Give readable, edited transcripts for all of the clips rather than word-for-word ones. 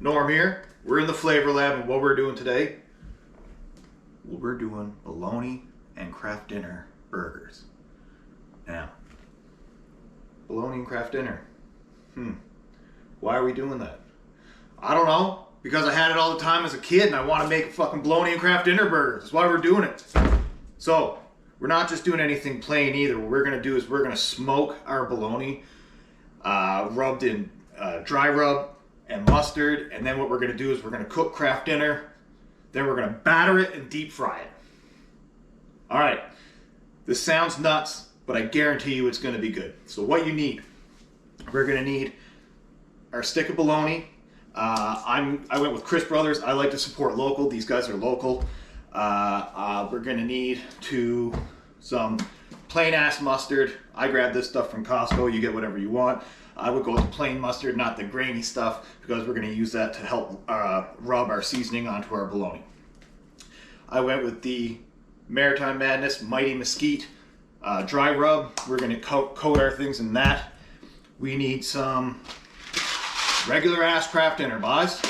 Norm here. We're in the flavor lab, and what we're doing today, we're doing bologna and craft dinner burgers. Now, bologna and craft dinner. Why are we doing that? I don't know. Because I had it all the time as a kid, and I want to make fucking bologna and craft dinner burgers. That's why we're doing it. So, we're not just doing anything plain either. What we're going to do is we're going to smoke our bologna, rubbed in dry rub and mustard, and then what we're going to do is we're going to cook craft dinner, then we're going to batter it and deep fry it. Alright, this sounds nuts, but I guarantee you it's going to be good. So what you need, we're going to need our stick of bologna. I went with Chris Brothers. I like to support local. These guys are local. We're going to need some plain ass mustard. I grabbed this stuff from Costco. You get whatever you want. I would go with plain mustard, not the grainy stuff, because we're going to use that to help rub our seasoning onto our bologna. I went with the Maritime Madness Mighty Mesquite dry rub. We're going to coat our things in that. We need some regular ass craft dinner, boys.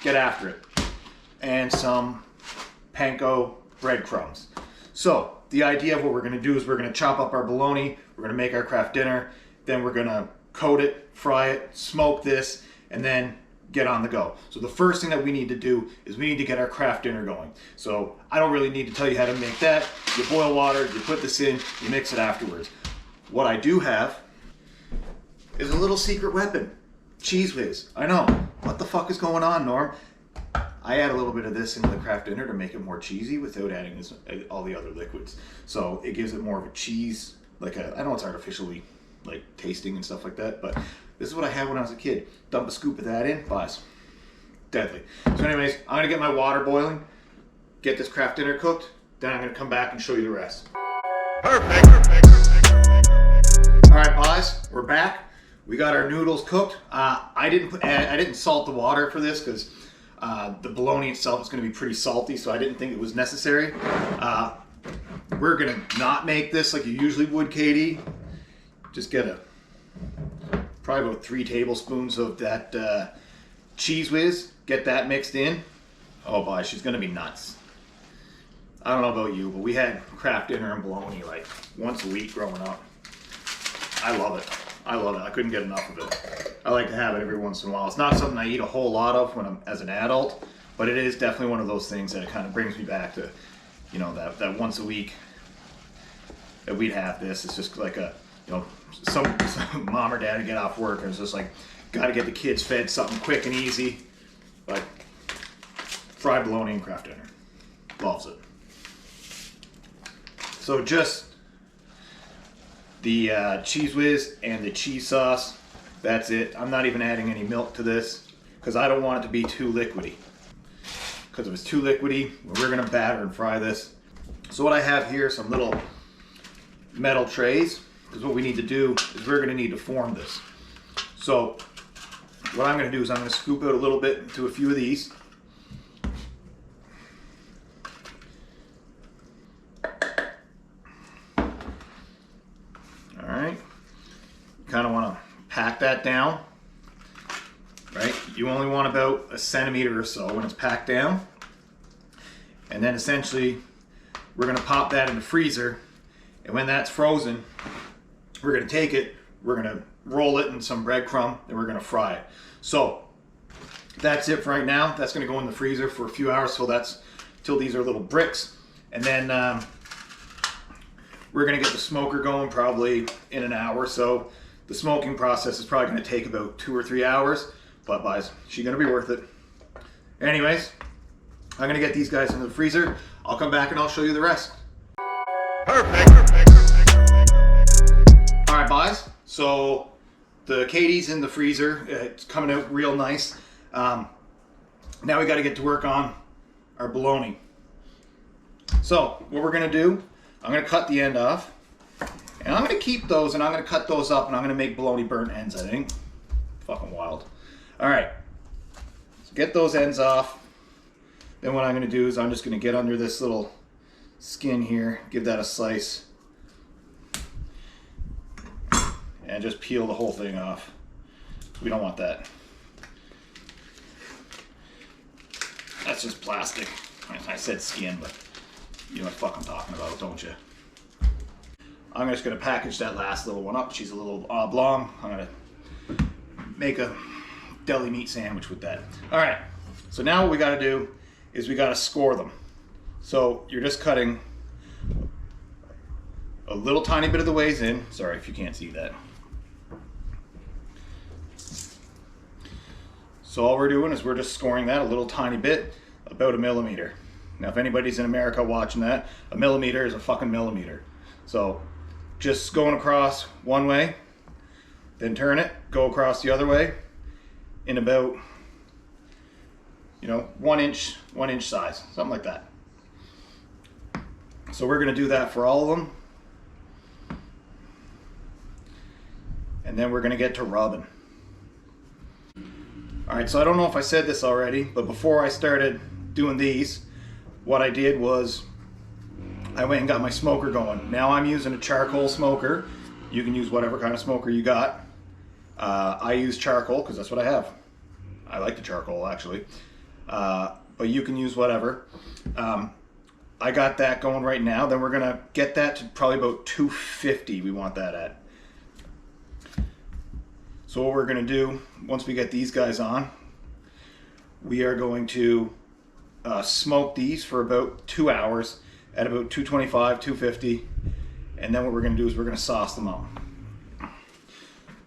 Get after it. And some panko breadcrumbs. So the idea of what we're going to do is we're going to chop up our bologna, we're going to make our craft dinner, then we're going to coat it, fry it, smoke this, and then get on the go. So the first thing that we need to do is we need to get our craft dinner going. So I don't really need to tell you how to make that. You boil water, you put this in, you mix it afterwards. What I do have is a little secret weapon. Cheese whiz. I know. What the fuck is going on, Norm? I add a little bit of this into the craft dinner to make it more cheesy without adding all the other liquids. So it gives it more of a cheese, I know it's artificially tasting and stuff like that, but this is what I had when I was a kid. Dump a scoop of that in, buys. Deadly. So anyways, I'm gonna get my water boiling, get this craft dinner cooked, then I'm gonna come back and show you the rest. Perfect. All right, guys, we're back. We got our noodles cooked. I didn't salt the water for this because the bologna itself is going to be pretty salty, so I didn't think it was necessary. We're going to not make this like you usually would, Katie. Just get probably about 3 tablespoons of that cheese whiz. Get that mixed in. Oh boy, she's going to be nuts. I don't know about you, but we had craft dinner and bologna like once a week growing up. I love it. I couldn't get enough of it. I like to have it every once in a while. It's not something I eat a whole lot of when I'm as an adult, but it is definitely one of those things that it kind of brings me back to, that once a week that we'd have this. It's just like some mom or dad would get off work and it's just like, got to get the kids fed something quick and easy. Like fried bologna and craft dinner. Loves it. So just the cheese whiz and the cheese sauce, that's it. I'm not even adding any milk to this because I don't want it to be too liquidy. Because if it's too liquidy, we're going to batter and fry this. So what I have here are some little metal trays, because what we need to do is we're going to need to form this. So what I'm going to do is I'm going to scoop out a little bit into a few of these. Alright, kind of want to pack that down, right? You only want about a centimeter or so when it's packed down. And then essentially, we're going to pop that in the freezer. And when that's frozen, we're going to take it, we're going to roll it in some breadcrumb, and we're going to fry it. So, that's it for right now. That's going to go in the freezer for a few hours till these are little bricks. And then we're going to get the smoker going probably in an hour or so. The smoking process is probably going to take about 2 or 3 hours, but guys, she's going to be worth it. Anyways, I'm going to get these guys in the freezer. I'll come back and I'll show you the rest. Perfect. All right, guys. So the Katie's in the freezer. It's coming out real nice. Now we got to get to work on our bologna. So what we're going to do, I'm going to cut the end off, and I'm going to keep those, and I'm going to cut those up, and I'm going to make bologna burnt ends, I think. Fucking wild. All right, so get those ends off. Then what I'm going to do is I'm just going to get under this little skin here, give that a slice, and just peel the whole thing off. We don't want that. That's just plastic. I said skin, but you know what the fuck I'm talking about, don't you? I'm just gonna package that last little one up. She's a little oblong. I'm gonna make a deli meat sandwich with that. All right, so now what we gotta do is we gotta score them. So you're just cutting a little tiny bit of the ways in. Sorry if you can't see that. So all we're doing is we're just scoring that a little tiny bit, about 1 millimeter. Now if anybody's in America watching that, 1 millimeter is a fucking millimeter. So just going across one way, then turn it, go across the other way in about, you know, 1 inch size, something like that. So we're gonna do that for all of them. And then we're gonna get to rubbing. All right, so I don't know if I said this already, but before I started doing these, what I did was I went and got my smoker going. Now I'm using a charcoal smoker. You can use whatever kind of smoker you got. I use charcoal because that's what I have. I like the charcoal actually, but you can use whatever. I got that going right now. Then we're gonna get that to probably about 250. We want that at. So what we're gonna do once we get these guys on, we are going to smoke these for about 2 hours at about 225, 250, and then what we're gonna do is we're gonna sauce them up.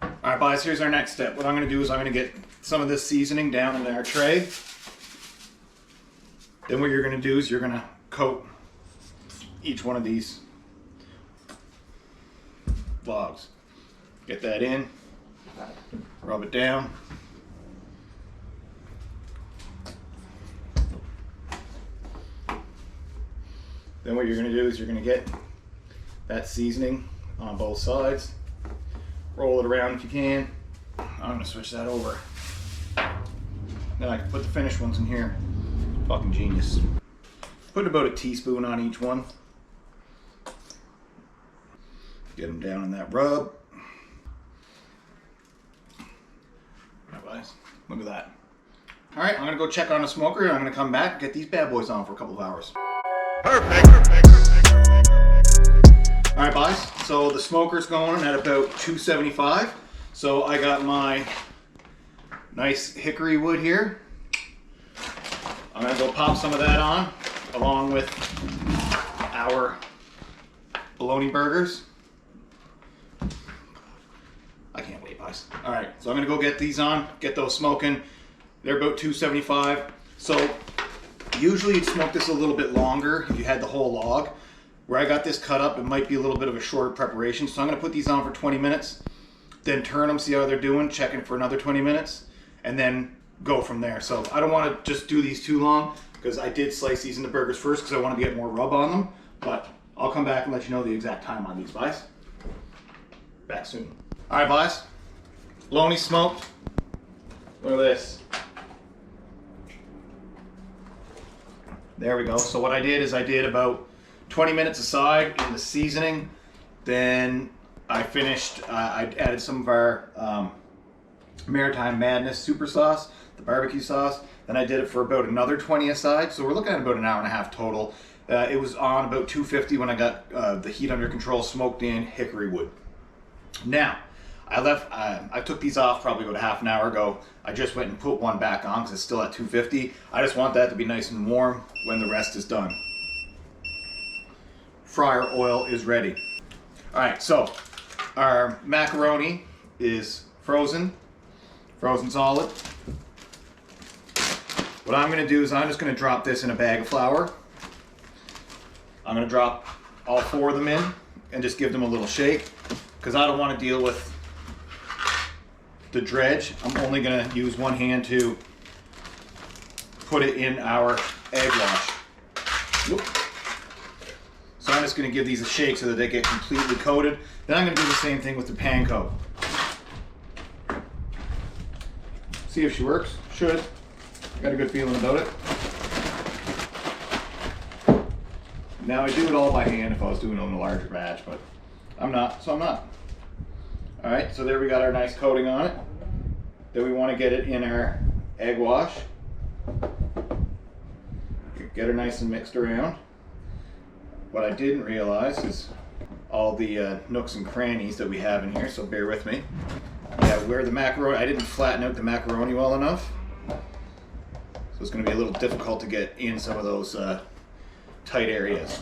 All right, guys, here's our next step. What I'm gonna do is I'm gonna get some of this seasoning down in our tray. Then what you're gonna do is you're gonna coat each one of these logs. Get that in, rub it down. Then what you're going to do is you're going to get that seasoning on both sides. Roll it around if you can. I'm going to switch that over. Then I can put the finished ones in here. Fucking genius. Put about a teaspoon on each one. Get them down in that rub. Alright guys, look at that. Alright, I'm going to go check on the smoker and I'm going to come back and get these bad boys on for a couple of hours. Perfect. Alright guys, so the smoker's going at about 275. So I got my nice hickory wood here. I'm going to go pop some of that on along with our baloney burgers. I can't wait guys. Alright, so I'm going to go get these on, get those smoking. They're about 275. So usually you'd smoke this a little bit longer if you had the whole log. Where I got this cut up, it might be a little bit of a shorter preparation. So I'm going to put these on for 20 minutes, then turn them, see how they're doing, check it for another 20 minutes, and then go from there. So I don't want to just do these too long because I did slice these into burgers first because I wanted to get more rub on them. But I'll come back and let you know the exact time on these, guys. Back soon. All right, guys. Bologna smoked. Look at this. There we go. So what I did is I did about 20 minutes aside in the seasoning. Then I finished, I added some of our Maritime Madness super sauce, the barbecue sauce. Then I did it for about another 20 aside. So we're looking at about an hour and a half total. It was on about 250 when I got the heat under control, smoked in hickory wood. Now, I took these off probably about a half an hour ago. I just went and put one back on because it's still at 250. I just want that to be nice and warm when the rest is done. Fryer oil is ready. All right, so our macaroni is frozen solid. What I'm gonna do is I'm just gonna drop this in a bag of flour. I'm gonna drop all 4 of them in and just give them a little shake because I don't want to deal with the dredge. I'm only going to use one hand to put it in our egg wash. Whoop. So I'm just going to give these a shake so that they get completely coated. Then I'm going to do the same thing with the pan coat. See if she works. Should. I got a good feeling about it. Now I do it all by hand if I was doing it in a larger batch, but I'm not, so I'm not. All right, so there we got our nice coating on it. Then we want to get it in our egg wash. Get her nice and mixed around. What I didn't realize is all the nooks and crannies that we have in here, so bear with me. Yeah, where the macaroni, I didn't flatten out the macaroni well enough. So it's going to be a little difficult to get in some of those tight areas.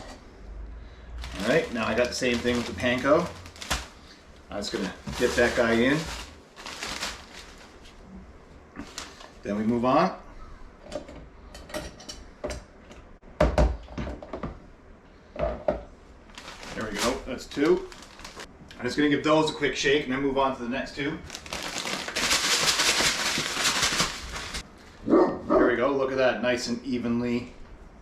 Alright, now I got the same thing with the panko. I'm just going to dip that guy in. Then we move on. There we go, that's 2. I'm just going to give those a quick shake and then move on to the next 2. There we go, look at that, nice and evenly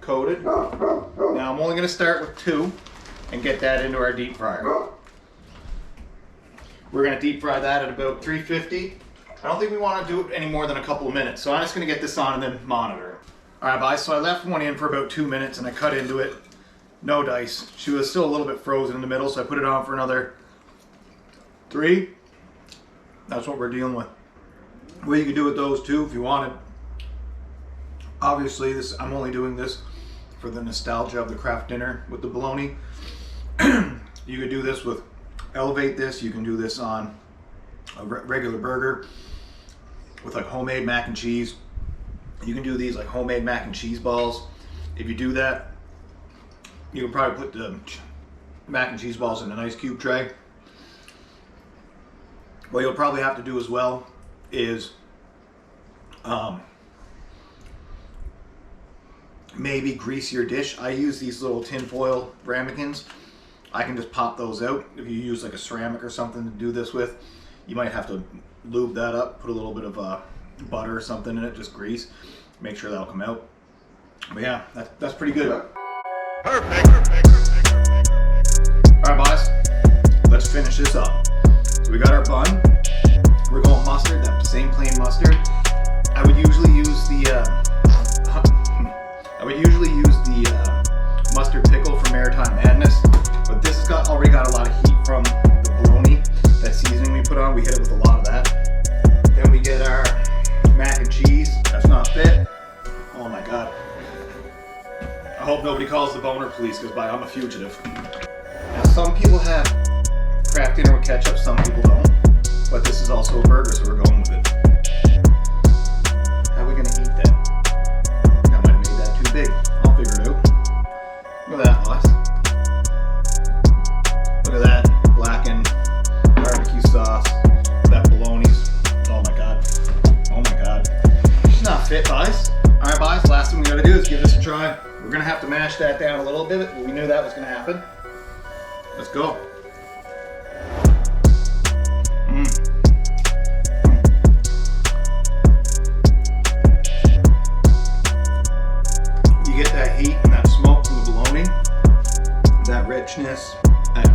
coated. Now I'm only going to start with 2 and get that into our deep fryer. We're going to deep fry that at about 350. I don't think we want to do it any more than a couple of minutes, so I'm just going to get this on and then monitor it. Alright guys, so I left one in for about 2 minutes and I cut into it. No dice. She was still a little bit frozen in the middle, so I put it on for another 3. That's what we're dealing with. What you could do with those 2 if you wanted. Obviously, I'm only doing this for the nostalgia of the craft dinner with the bologna. You could do this with, elevate this, you can do this on a regular burger with like homemade mac and cheese. You can do these like homemade mac and cheese balls. If you do that, you can probably put the mac and cheese balls in a nice cube tray. What you'll probably have to do as well is maybe grease your dish. I use these little tin foil ramekins. I can just pop those out. If you use like a ceramic or something to do this with, you might have to lube that up, put a little bit of butter or something in it, just grease, make sure that'll come out. But yeah, that's pretty good. Perfect. Alright boys, let's finish this up. So we got our bun. We're going mustard, that same plain mustard. I would usually use the mustard pickle from Maritime Madness, but this has already got a lot of heat from the bologna. That seasoning we put on, we hit it with a lot of that. Then we get our mac and cheese. That's not fit. Oh my god. I hope nobody calls the boner police because I'm a fugitive. Now some people have craft dinner with ketchup, some people don't. But this is also a burger, so we're going with it. How are we gonna eat that? I might have made that too big. I'll figure it out. Look at that, boss. Look at that blackened barbecue sauce. That bologna's. Oh my god. Oh my god. She's not fit, boys. Alright, boys, last thing we gotta do is give this a try. We're gonna have to mash that down a little bit. We knew that was gonna happen. Let's go. You get that heat and that smoke from the bologna, that richness, that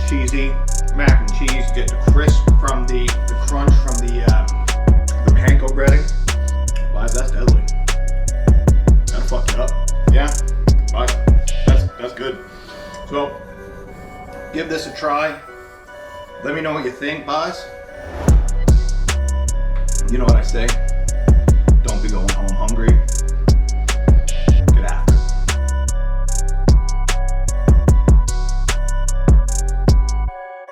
cheesy mac and cheese. You get the crisp from the crunch from the panko breading. Wow, that's deadly. That'll fuck you up. Yeah, that's good. So, give this a try. Let me know what you think, boys. You know what I say. Don't be going home hungry.